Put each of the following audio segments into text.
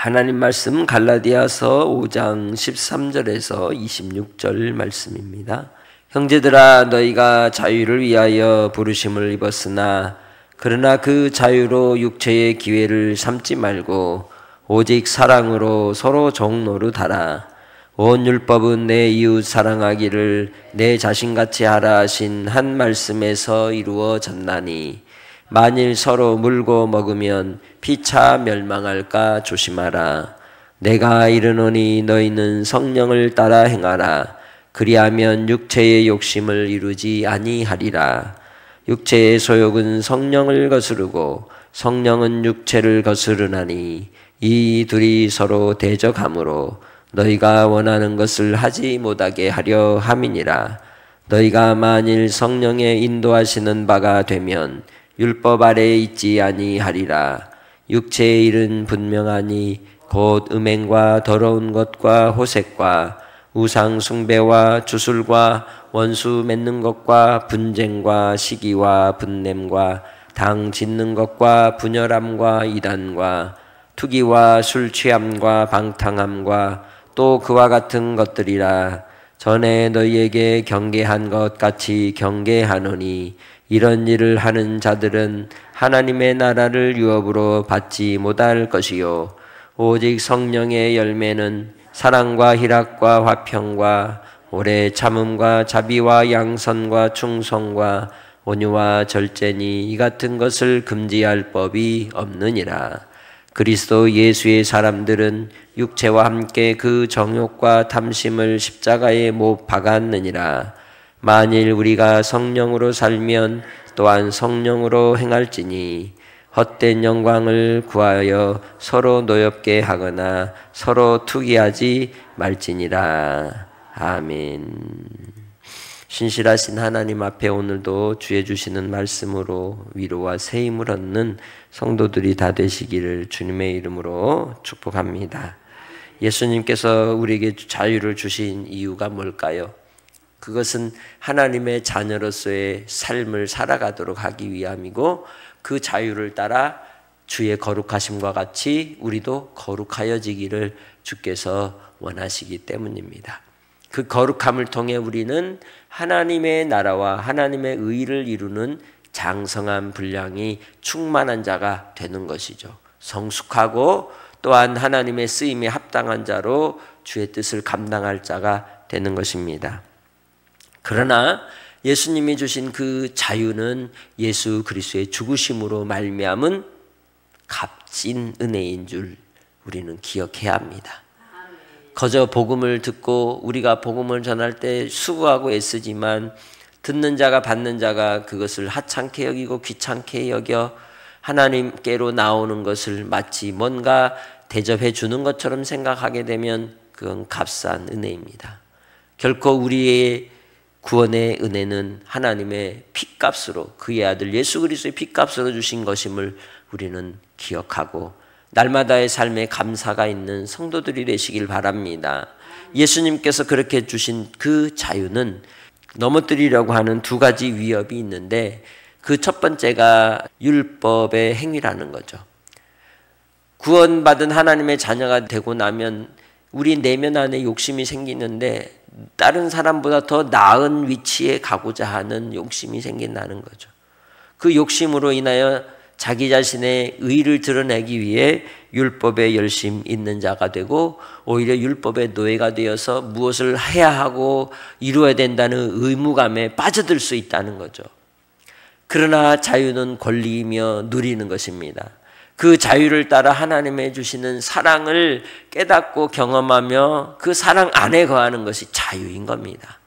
하나님 말씀 갈라디아서 5장 13절에서 26절 말씀입니다. 형제들아, 너희가 자유를 위하여 부르심을 입었으나 그러나 그 자유로 육체의 기회를 삼지 말고 오직 사랑으로 서로 종노릇하라. 온 율법은 내 이웃 사랑하기를 내 자신같이 하라 하신 한 말씀에서 이루어졌나니 만일 서로 물고 먹으면 피차 멸망할까 조심하라. 내가 이르노니 너희는 성령을 따라 행하라. 그리하면 육체의 욕심을 이루지 아니하리라. 육체의 소욕은 성령을 거스르고 성령은 육체를 거스르나니 이 둘이 서로 대적하므로 너희가 원하는 것을 하지 못하게 하려 함이니라. 너희가 만일 성령의 인도하시는 바가 되면 율법 아래에 있지 아니하리라. 육체의 일은 분명하니 곧 음행과 더러운 것과 호색과 우상 숭배와 주술과 원수 맺는 것과 분쟁과 시기와 분냄과 당 짓는 것과 분열함과 이단과 투기와 술 취함과 방탕함과 또 그와 같은 것들이라. 전에 너희에게 경계한 것 같이 경계하노니 이런 일을 하는 자들은 하나님의 나라를 유업으로 받지 못할 것이요 오직 성령의 열매는 사랑과 희락과 화평과 오래 참음과 자비와 양선과 충성과 온유와 절제니 이 같은 것을 금지할 법이 없느니라. 그리스도 예수의 사람들은 육체와 함께 그 정욕과 탐심을 십자가에 못 박았느니라. 만일 우리가 성령으로 살면 또한 성령으로 행할지니 헛된 영광을 구하여 서로 노엽게 하거나 서로 투기하지 말지니라. 아멘. 신실하신 하나님 앞에 오늘도 주의 주시는 말씀으로 위로와 세임을 얻는 성도들이 다 되시기를 주님의 이름으로 축복합니다. 예수님께서 우리에게 자유를 주신 이유가 뭘까요? 그것은 하나님의 자녀로서의 삶을 살아가도록 하기 위함이고 그 자유를 따라 주의 거룩하심과 같이 우리도 거룩하여지기를 주께서 원하시기 때문입니다. 그 거룩함을 통해 우리는 하나님의 나라와 하나님의 의를 이루는 장성한 분량이 충만한 자가 되는 것이죠. 성숙하고 또한 하나님의 쓰임에 합당한 자로 주의 뜻을 감당할 자가 되는 것입니다. 그러나 예수님이 주신 그 자유는 예수 그리스도의 죽으심으로 말미암은 값진 은혜인 줄 우리는 기억해야 합니다. 거저 복음을 듣고 우리가 복음을 전할 때 수고하고 애쓰지만 듣는 자가 받는 자가 그것을 하찮게 여기고 귀찮게 여겨 하나님께로 나오는 것을 마치 뭔가 대접해 주는 것처럼 생각하게 되면 그건 값싼 은혜입니다. 결코 우리의 구원의 은혜는 하나님의 핏값으로 그의 아들 예수 그리스도의 핏값으로 주신 것임을 우리는 기억하고 날마다의 삶에 감사가 있는 성도들이 되시길 바랍니다. 예수님께서 그렇게 주신 그 자유는 넘어뜨리려고 하는 두 가지 위협이 있는데 그 첫 번째가 율법의 행위라는 거죠. 구원받은 하나님의 자녀가 되고 나면 우리 내면 안에 욕심이 생기는데 다른 사람보다 더 나은 위치에 가고자 하는 욕심이 생긴다는 거죠. 그 욕심으로 인하여 자기 자신의 의를 드러내기 위해 율법에 열심 있는 자가 되고 오히려 율법의 노예가 되어서 무엇을 해야 하고 이루어야 된다는 의무감에 빠져들 수 있다는 거죠. 그러나 자유는 권리이며 누리는 것입니다. 그 자유를 따라 하나님의 주시는 사랑을 깨닫고 경험하며 그 사랑 안에 거하는 것이 자유인 겁니다.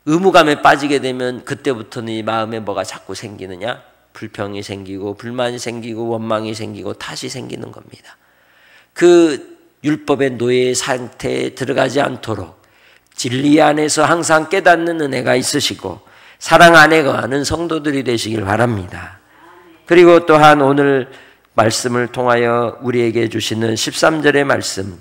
의무감에 빠지게 되면 그때부터는 이 마음에 뭐가 자꾸 생기느냐? 불평이 생기고 불만이 생기고 원망이 생기고 탓이 생기는 겁니다. 그 율법의 노예의 상태에 들어가지 않도록 진리 안에서 항상 깨닫는 은혜가 있으시고 사랑 안에 거하는 성도들이 되시길 바랍니다. 그리고 또한 오늘 말씀을 통하여 우리에게 주시는 13절의 말씀,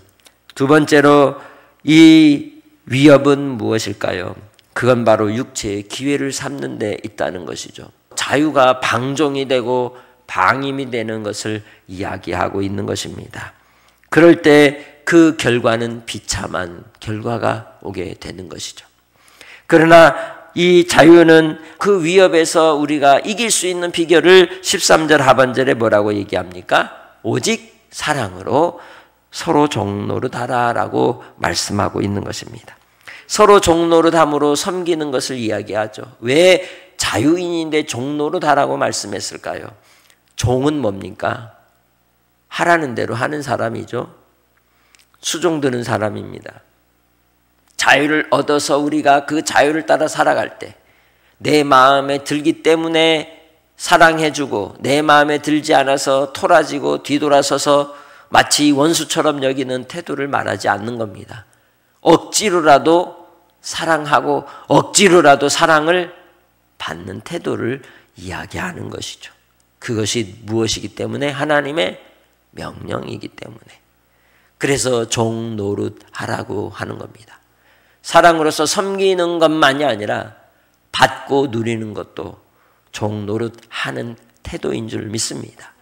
두 번째로 이 위협은 무엇일까요? 그건 바로 육체의 기회를 삼는 데 있다는 것이죠. 자유가 방종이 되고 방임이 되는 것을 이야기하고 있는 것입니다. 그럴 때 그 결과는 비참한 결과가 오게 되는 것이죠. 그러나 이 자유는 그 위협에서 우리가 이길 수 있는 비결을 13절 하반절에 뭐라고 얘기합니까? 오직 사랑으로 서로 종노릇하라라고 말씀하고 있는 것입니다. 서로 종노릇함으로 섬기는 것을 이야기하죠. 왜 자유인인데 종노릇하라고 말씀했을까요? 종은 뭡니까? 하라는 대로 하는 사람이죠. 수종드는 사람입니다. 자유를 얻어서 우리가 그 자유를 따라 살아갈 때 내 마음에 들기 때문에 사랑해주고 내 마음에 들지 않아서 토라지고 뒤돌아서서 마치 원수처럼 여기는 태도를 말하지 않는 겁니다. 억지로라도 사랑하고 억지로라도 사랑을 받는 태도를 이야기하는 것이죠. 그것이 무엇이기 때문에? 하나님의 명령이기 때문에. 그래서 종노릇하라고 하는 겁니다. 사랑으로서 섬기는 것만이 아니라 받고 누리는 것도 종노릇하는 태도인 줄 믿습니다.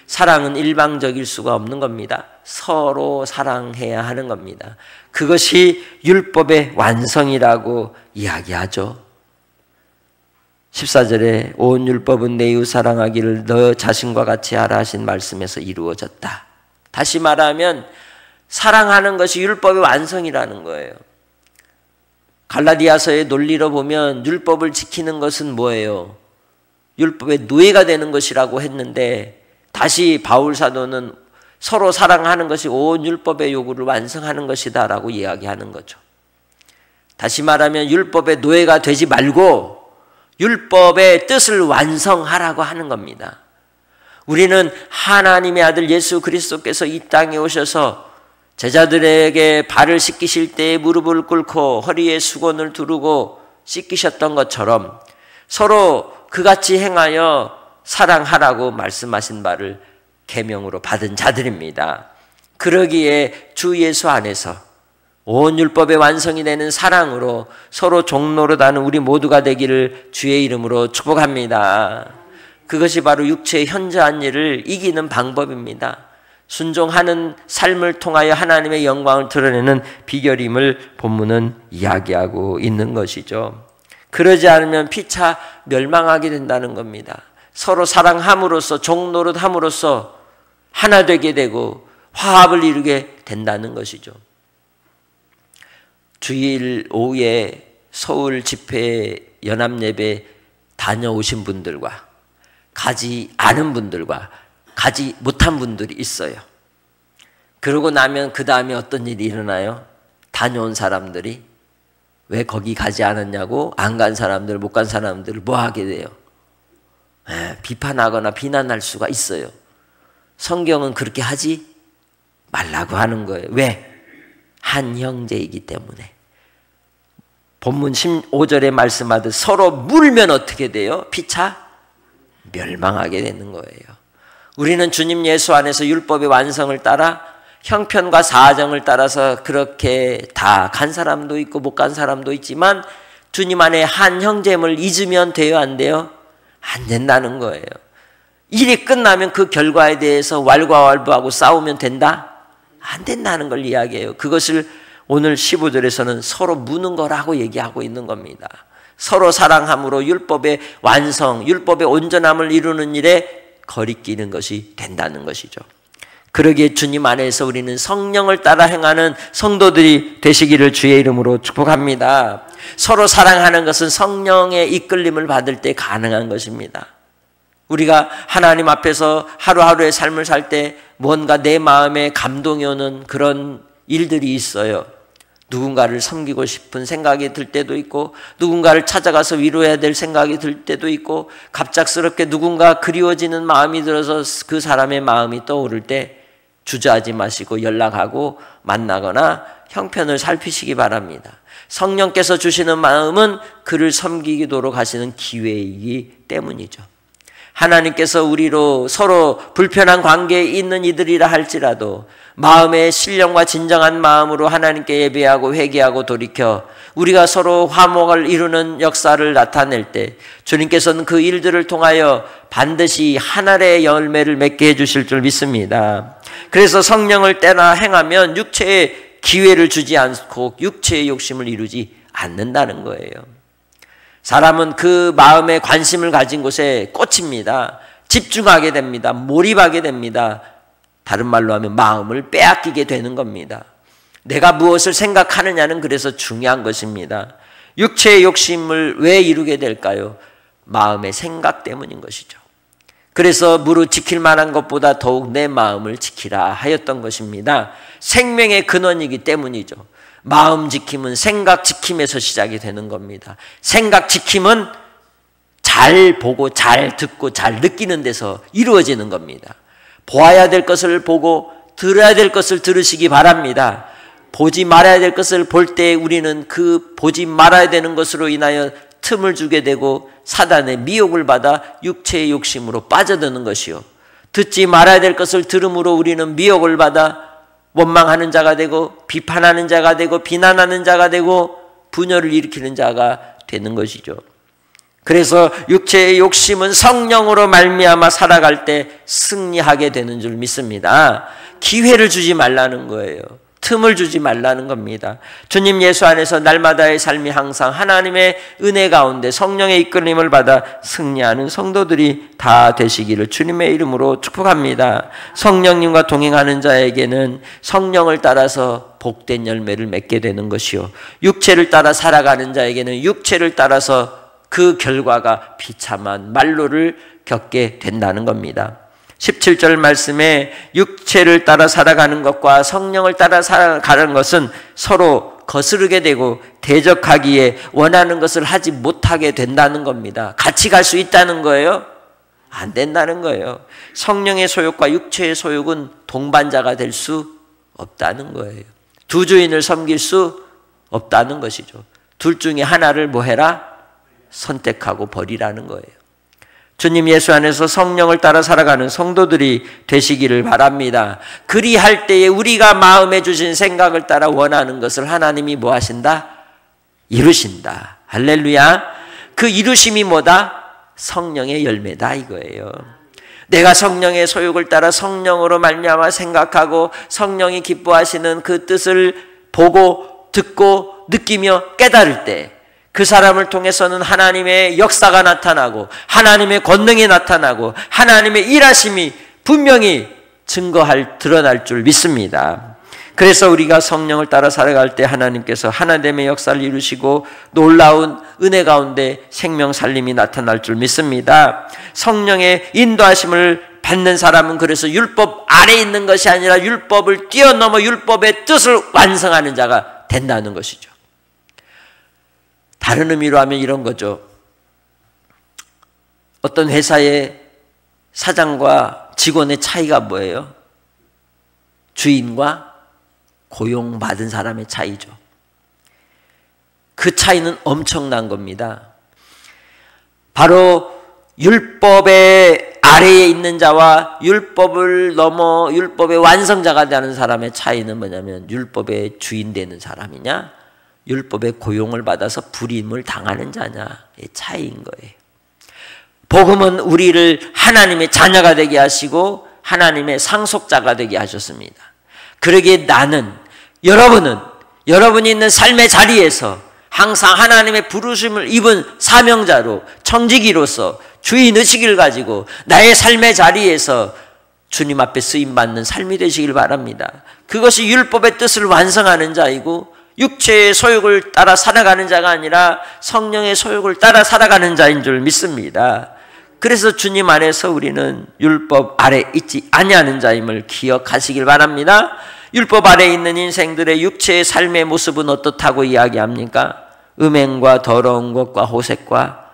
사랑은 일방적일 수가 없는 겁니다. 서로 사랑해야 하는 겁니다. 그것이 율법의 완성이라고 이야기하죠. 14절에 온 율법은 내 이웃 사랑하기를 너 자신과 같이 하라 하신 말씀에서 이루어졌다. 다시 말하면 사랑하는 것이 율법의 완성이라는 거예요. 갈라디아서의 논리로 보면 율법을 지키는 것은 뭐예요? 율법의 노예가 되는 것이라고 했는데 다시 바울 사도는 서로 사랑하는 것이 온 율법의 요구를 완성하는 것이다라고 이야기하는 거죠. 다시 말하면 율법의 노예가 되지 말고 율법의 뜻을 완성하라고 하는 겁니다. 우리는 하나님의 아들 예수 그리스도께서 이 땅에 오셔서 제자들에게 발을 씻기실 때에 무릎을 꿇고 허리에 수건을 두르고 씻기셨던 것처럼 서로 그같이 행하여 사랑하라고 말씀하신 바를 계명으로 받은 자들입니다. 그러기에 주 예수 안에서 온 율법의 완성이 되는 사랑으로 서로 종노릇하는 우리 모두가 되기를 주의 이름으로 축복합니다. 그것이 바로 육체의 현저한 일을 이기는 방법입니다. 순종하는 삶을 통하여 하나님의 영광을 드러내는 비결임을 본문은 이야기하고 있는 것이죠. 그러지 않으면 피차 멸망하게 된다는 겁니다. 서로 사랑함으로써 종노릇함으로써 하나 되게 되고 화합을 이루게 된다는 것이죠. 주일 오후에 서울 집회 연합예배 다녀오신 분들과 가지 않은 분들과 가지 못한 분들이 있어요. 그러고 나면 그 다음에 어떤 일이 일어나요? 다녀온 사람들이 왜 거기 가지 않았냐고 안 간 사람들, 못 간 사람들을 뭐 하게 돼요? 비판하거나 비난할 수가 있어요. 성경은 그렇게 하지 말라고 하는 거예요. 왜? 한 형제이기 때문에. 본문 15절에 말씀하듯 서로 물면 어떻게 돼요? 피차 멸망하게 되는 거예요. 우리는 주님 예수 안에서 율법의 완성을 따라 형편과 사정을 따라서 그렇게 다 간 사람도 있고 못 간 사람도 있지만 주님 안에 한 형제임을 잊으면 돼요? 안 돼요? 안 된다는 거예요. 일이 끝나면 그 결과에 대해서 왈가왈부하고 싸우면 된다? 안 된다는 걸 이야기해요. 그것을 오늘 15절에서는 서로 무는 거라고 얘기하고 있는 겁니다. 서로 사랑함으로 율법의 완성, 율법의 온전함을 이루는 일에 거리끼는 것이 된다는 것이죠. 그러기에 주님 안에서 우리는 성령을 따라 행하는 성도들이 되시기를 주의 이름으로 축복합니다. 서로 사랑하는 것은 성령의 이끌림을 받을 때 가능한 것입니다. 우리가 하나님 앞에서 하루하루의 삶을 살 때 뭔가 내 마음에 감동이 오는 그런 일들이 있어요. 누군가를 섬기고 싶은 생각이 들 때도 있고 누군가를 찾아가서 위로해야 될 생각이 들 때도 있고 갑작스럽게 누군가 그리워지는 마음이 들어서 그 사람의 마음이 떠오를 때 주저하지 마시고 연락하고 만나거나 형편을 살피시기 바랍니다. 성령께서 주시는 마음은 그를 섬기도록 하시는 기회이기 때문이죠. 하나님께서 우리로 서로 불편한 관계에 있는 이들이라 할지라도 마음의 신령과 진정한 마음으로 하나님께 예배하고 회개하고 돌이켜 우리가 서로 화목을 이루는 역사를 나타낼 때 주님께서는 그 일들을 통하여 반드시 하늘의 열매를 맺게 해주실 줄 믿습니다. 그래서 성령을 따라 행하면 육체에 기회를 주지 않고 육체의 욕심을 이루지 않는다는 거예요. 사람은 그 마음에 관심을 가진 곳에 꽂힙니다. 집중하게 됩니다. 몰입하게 됩니다. 다른 말로 하면 마음을 빼앗기게 되는 겁니다. 내가 무엇을 생각하느냐는 그래서 중요한 것입니다. 육체의 욕심을 왜 이루게 될까요? 마음의 생각 때문인 것이죠. 그래서 무릇 지킬 만한 것보다 더욱 내 마음을 지키라 하였던 것입니다. 생명의 근원이기 때문이죠. 마음 지킴은 생각 지킴에서 시작이 되는 겁니다. 생각 지킴은 잘 보고 잘 듣고 잘 느끼는 데서 이루어지는 겁니다. 보아야 될 것을 보고 들어야 될 것을 들으시기 바랍니다. 보지 말아야 될 것을 볼 때 우리는 그 보지 말아야 되는 것으로 인하여 틈을 주게 되고 사단의 미혹을 받아 육체의 욕심으로 빠져드는 것이요. 듣지 말아야 될 것을 들음으로 우리는 미혹을 받아 원망하는 자가 되고 비판하는 자가 되고 비난하는 자가 되고 분열을 일으키는 자가 되는 것이죠. 그래서 육체의 욕심은 성령으로 말미암아 살아갈 때 승리하게 되는 줄 믿습니다. 기회를 주지 말라는 거예요. 틈을 주지 말라는 겁니다. 주님 예수 안에서 날마다의 삶이 항상 하나님의 은혜 가운데 성령의 이끌림을 받아 승리하는 성도들이 다 되시기를 주님의 이름으로 축복합니다. 성령님과 동행하는 자에게는 성령을 따라서 복된 열매를 맺게 되는 것이요, 육체를 따라 살아가는 자에게는 육체를 따라서 그 결과가 비참한 말로를 겪게 된다는 겁니다. 17절 말씀에 육체를 따라 살아가는 것과 성령을 따라 살아가는 것은 서로 거스르게 되고 대적하기에 원하는 것을 하지 못하게 된다는 겁니다. 같이 갈 수 있다는 거예요? 안 된다는 거예요. 성령의 소욕과 육체의 소욕은 동반자가 될 수 없다는 거예요. 두 주인을 섬길 수 없다는 것이죠. 둘 중에 하나를 뭐 해라? 선택하고 버리라는 거예요. 주님 예수 안에서 성령을 따라 살아가는 성도들이 되시기를 바랍니다. 그리할 때에 우리가 마음에 주신 생각을 따라 원하는 것을 하나님이 뭐 하신다? 이루신다. 할렐루야. 그 이루심이 뭐다? 성령의 열매다 이거예요. 내가 성령의 소욕을 따라 성령으로 말미암아 생각하고 성령이 기뻐하시는 그 뜻을 보고 듣고 느끼며 깨달을 때 그 사람을 통해서는 하나님의 역사가 나타나고 하나님의 권능이 나타나고 하나님의 일하심이 분명히 드러날 줄 믿습니다. 그래서 우리가 성령을 따라 살아갈 때 하나님께서 하나됨의 역사를 이루시고 놀라운 은혜 가운데 생명 살림이 나타날 줄 믿습니다. 성령의 인도하심을 받는 사람은 그래서 율법 아래에 있는 것이 아니라 율법을 뛰어넘어 율법의 뜻을 완성하는 자가 된다는 것이죠. 다른 의미로 하면 이런 거죠. 어떤 회사의 사장과 직원의 차이가 뭐예요? 주인과 고용받은 사람의 차이죠. 그 차이는 엄청난 겁니다. 바로 율법의 아래에 있는 자와 율법을 넘어 율법의 완성자가 되는 사람의 차이는 뭐냐면 율법의 주인 되는 사람이냐, 율법의 고용을 받아서 불임을 당하는 자냐의 차이인 거예요. 복음은 우리를 하나님의 자녀가 되게 하시고 하나님의 상속자가 되게 하셨습니다. 그러기에 나는, 여러분은 여러분이 있는 삶의 자리에서 항상 하나님의 부르심을 입은 사명자로 청지기로서 주인의식을 가지고 나의 삶의 자리에서 주님 앞에 쓰임받는 삶이 되시길 바랍니다. 그것이 율법의 뜻을 완성하는 자이고 육체의 소욕을 따라 살아가는 자가 아니라 성령의 소욕을 따라 살아가는 자인 줄 믿습니다. 그래서 주님 안에서 우리는 율법 아래 있지 아니하는 자임을 기억하시길 바랍니다. 율법 아래 있는 인생들의 육체의 삶의 모습은 어떻다고 이야기합니까? 음행과 더러운 것과 호색과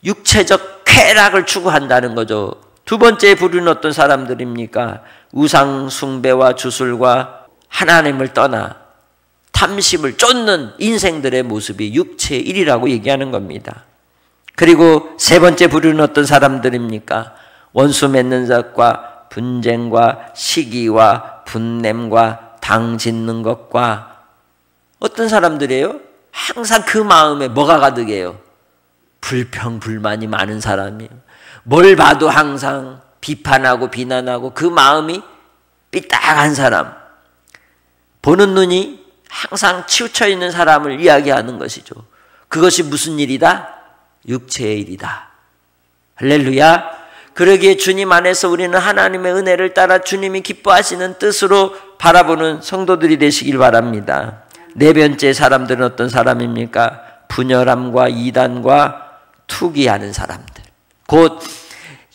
육체적 쾌락을 추구한다는 거죠. 두 번째 부류는 어떤 사람들입니까? 우상 숭배와 주술과 하나님을 떠나 탐심을 쫓는 인생들의 모습이 육체의 일이라고 얘기하는 겁니다. 그리고 세 번째 부류는 어떤 사람들입니까? 원수 맺는 자과 분쟁과 시기와 분냄과 당 짓는 것과 어떤 사람들이에요? 항상 그 마음에 뭐가 가득해요? 불평, 불만이 많은 사람이에요. 뭘 봐도 항상 비판하고 비난하고 그 마음이 삐딱한 사람, 보는 눈이 항상 치우쳐 있는 사람을 이야기하는 것이죠. 그것이 무슨 일이다? 육체의 일이다. 할렐루야. 그러기에 주님 안에서 우리는 하나님의 은혜를 따라 주님이 기뻐하시는 뜻으로 바라보는 성도들이 되시길 바랍니다. 네 번째 사람들은 어떤 사람입니까? 분열함과 이단과 투기하는 사람들. 곧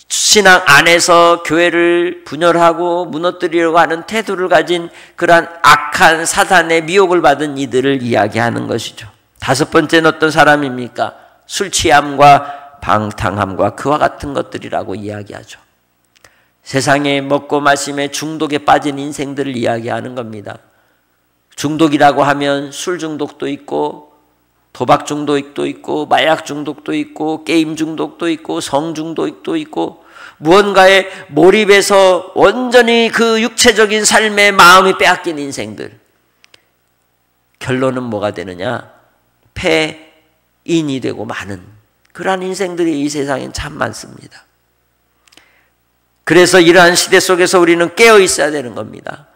신앙 안에서 교회를 분열하고 무너뜨리려고 하는 태도를 가진 그러한 악한 사단의 미혹을 받은 이들을 이야기하는 것이죠. 다섯 번째는 어떤 사람입니까? 술 취함과 방탕함과 그와 같은 것들이라고 이야기하죠. 세상에 먹고 마심에 중독에 빠진 인생들을 이야기하는 겁니다. 중독이라고 하면 술 중독도 있고 도박 중독도 있고 마약 중독도 있고 게임 중독도 있고 성 중독도 있고 무언가에 몰입해서 온전히 그 육체적인 삶에 마음이 빼앗긴 인생들. 결론은 뭐가 되느냐? 폐인이 되고 마는 그러한 인생들이 이 세상엔 참 많습니다. 그래서 이러한 시대 속에서 우리는 깨어 있어야 되는 겁니다.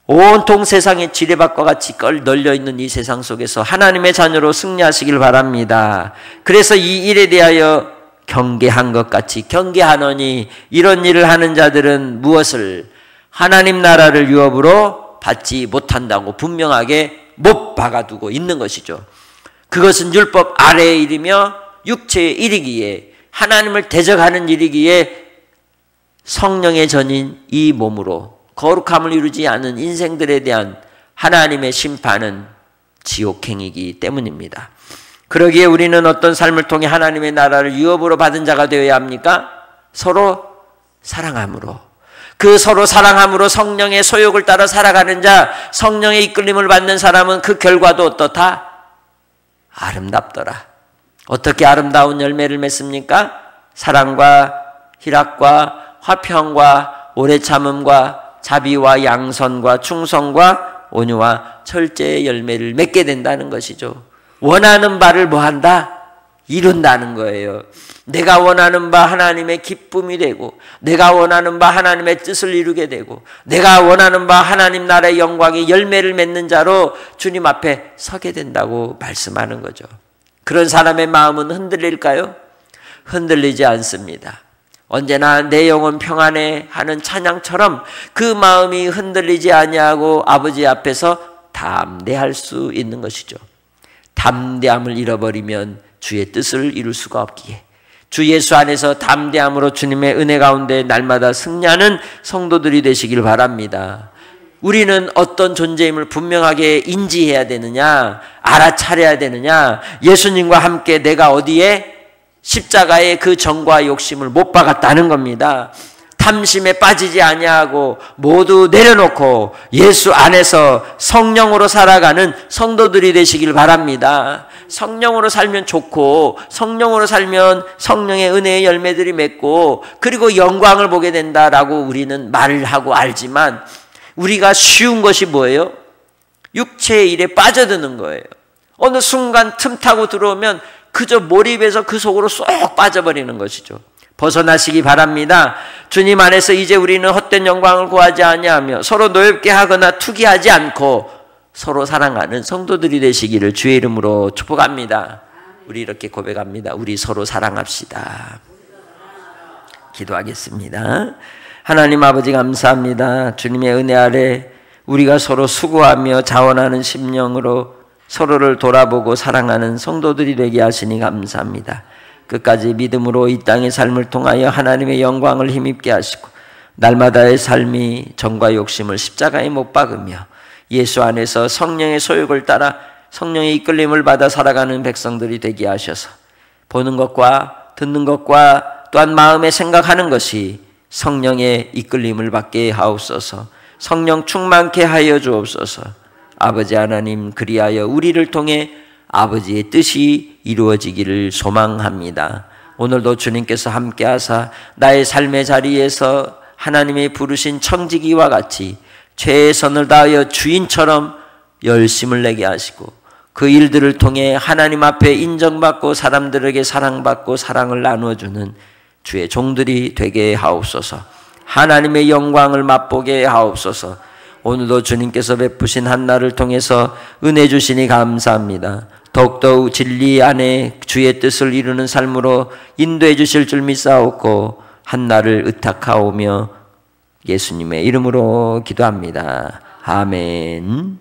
온통 세상에 지뢰밭과 같이 널려있는 이 세상 속에서 하나님의 자녀로 승리하시길 바랍니다. 그래서 이 일에 대하여 경계한 것 같이 경계하노니 이런 일을 하는 자들은 무엇을 하나님 나라를 유업으로 받지 못한다고 분명하게 못 박아두고 있는 것이죠. 그것은 율법 아래의 일이며 육체의 일이기에 하나님을 대적하는 일이기에 성령의 전인 이 몸으로 거룩함을 이루지 않은 인생들에 대한 하나님의 심판은 지옥행이기 때문입니다. 그러기에 우리는 어떤 삶을 통해 하나님의 나라를 유업으로 받은 자가 되어야 합니까? 서로 사랑함으로. 그 서로 사랑함으로 성령의 소욕을 따라 살아가는 자, 성령의 이끌림을 받는 사람은 그 결과도 어떻다? 아름답더라. 어떻게 아름다운 열매를 맺습니까? 사랑과 희락과 화평과 오래 참음과 자비와 양선과 충성과 온유와 철저의 열매를 맺게 된다는 것이죠. 원하는 바를 뭐한다? 이룬다는 거예요. 내가 원하는 바 하나님의 기쁨이 되고 내가 원하는 바 하나님의 뜻을 이루게 되고 내가 원하는 바 하나님 나라의 영광의 열매를 맺는 자로 주님 앞에 서게 된다고 말씀하는 거죠. 그런 사람의 마음은 흔들릴까요? 흔들리지 않습니다. 언제나 내 영혼 평안해 하는 찬양처럼 그 마음이 흔들리지 아니하고 아버지 앞에서 담대할 수 있는 것이죠. 담대함을 잃어버리면 주의 뜻을 이룰 수가 없기에 주 예수 안에서 담대함으로 주님의 은혜 가운데 날마다 승리하는 성도들이 되시길 바랍니다. 우리는 어떤 존재임을 분명하게 인지해야 되느냐, 알아차려야 되느냐. 예수님과 함께 내가 어디에 십자가의 그 정과 욕심을 못 박았다는 겁니다. 탐심에 빠지지 아니하고 모두 내려놓고 예수 안에서 성령으로 살아가는 성도들이 되시길 바랍니다. 성령으로 살면 좋고 성령으로 살면 성령의 은혜의 열매들이 맺고 그리고 영광을 보게 된다라고 우리는 말을 하고 알지만 우리가 쉬운 것이 뭐예요? 육체의 일에 빠져드는 거예요. 어느 순간 틈 타고 들어오면 그저 몰입해서 그 속으로 쏙 빠져버리는 것이죠. 벗어나시기 바랍니다. 주님 안에서 이제 우리는 헛된 영광을 구하지 아니하며 서로 노엽게 하거나 투기하지 않고 서로 사랑하는 성도들이 되시기를 주의 이름으로 축복합니다. 우리 이렇게 고백합니다. 우리 서로 사랑합시다. 기도하겠습니다. 하나님 아버지 감사합니다. 주님의 은혜 아래 우리가 서로 수고하며 자원하는 심령으로 서로를 돌아보고 사랑하는 성도들이 되게 하시니 감사합니다. 끝까지 믿음으로 이 땅의 삶을 통하여 하나님의 영광을 힘입게 하시고 날마다의 삶이 정과 욕심을 십자가에 못 박으며 예수 안에서 성령의 소욕을 따라 성령의 이끌림을 받아 살아가는 백성들이 되게 하셔서 보는 것과 듣는 것과 또한 마음에 생각하는 것이 성령의 이끌림을 받게 하옵소서. 성령 충만케 하여 주옵소서. 아버지 하나님, 그리하여 우리를 통해 아버지의 뜻이 이루어지기를 소망합니다. 오늘도 주님께서 함께하사 나의 삶의 자리에서 하나님이 부르신 청지기와 같이 최선을 다하여 주인처럼 열심을 내게 하시고 그 일들을 통해 하나님 앞에 인정받고 사람들에게 사랑받고 사랑을 나누어주는 주의 종들이 되게 하옵소서. 하나님의 영광을 맛보게 하옵소서. 오늘도 주님께서 베푸신 한날을 통해서 은혜 주시니 감사합니다. 더욱더 진리 안에 주의 뜻을 이루는 삶으로 인도해 주실 줄 믿사옵고 한날을 의탁하오며 예수님의 이름으로 기도합니다. 아멘.